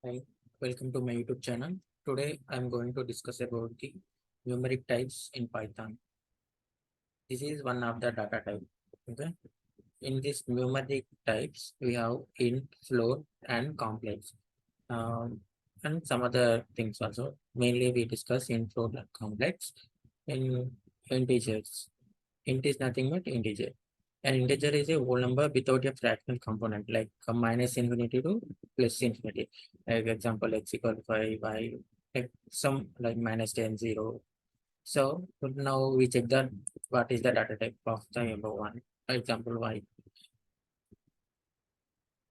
Hi, welcome to my YouTube channel. Today I'm going to discuss about the numeric types in Python. This is one of the data type. Okay. In this numeric types, we have int, float, and complex, and some other things also. Mainly we discuss int, float, and complex. In integers, int is nothing but integer. An integer is a whole number without a fractional component, like a minus infinity to plus infinity. Like example, x equal to 5, y, like some like minus 10, 0. So now we check that what is the data type of the number one. For example, y.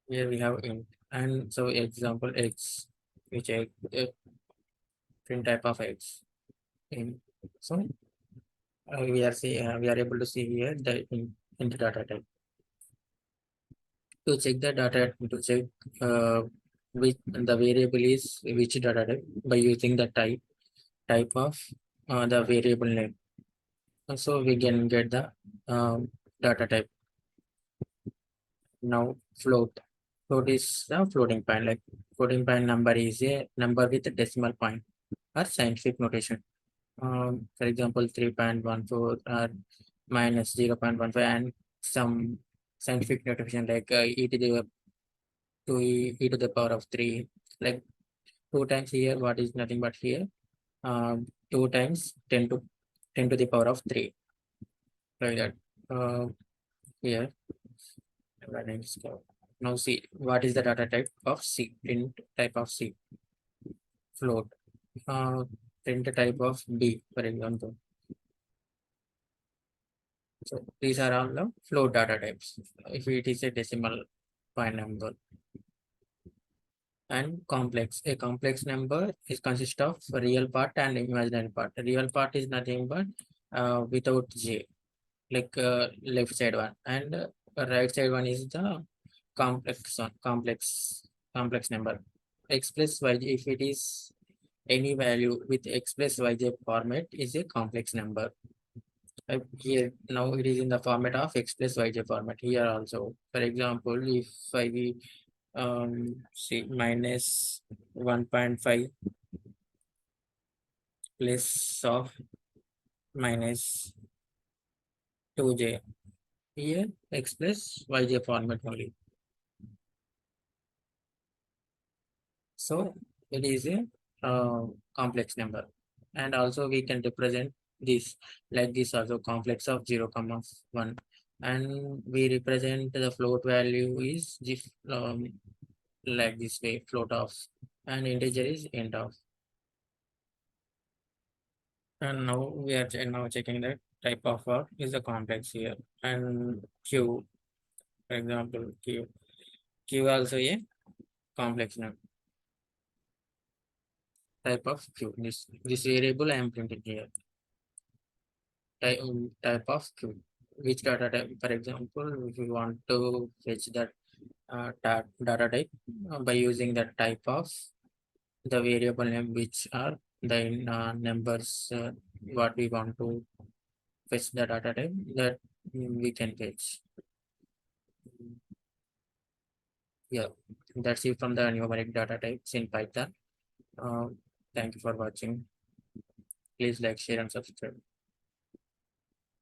Here we have int. And so example x, we check print type of x. In, so we are able to see here the in the data type. To check the data to check which the variable is which data type by using the type of the variable name. And so we can get the data type. Now float is the floating point, like floating point number is a number with a decimal point or scientific notation. For example, 3.14 or minus 0.15 and some scientific notation like e to the power of 3, like 2 times here, what is nothing but here, 2 times 10 to the power of 3, like that. Here, now see, what is the data type of C? Print type of C, float, uh, print type of B, for example. So these are all the float data types. If it is a decimal point number. And complex. A complex number is consist of real part and imaginary part. The real part is nothing but without j, like left side one, and right side one is the complex number. X plus y, if it is any value with x plus yj format, is a complex number. Here now it is in the format of x plus yj format. Here also, for example, if I see minus 1.5 plus of minus 2j, here x plus yj format only. So it is a complex number, and also we can represent this like this also, complex of 0 comma 1, and we represent the float value is this like this way, float of, and integer is int of. And now we are now checking the type of is the complex here. And q, for example, q also a complex number. Type of q, this variable I am printing here. Type of q, which data type. For example, if you want to fetch that data type by using the type of the variable name, which are the numbers what we want to fetch the data type, that we can fetch. Yeah, that's it from the numeric data types in Python. Thank you for watching. Please like, share, and subscribe.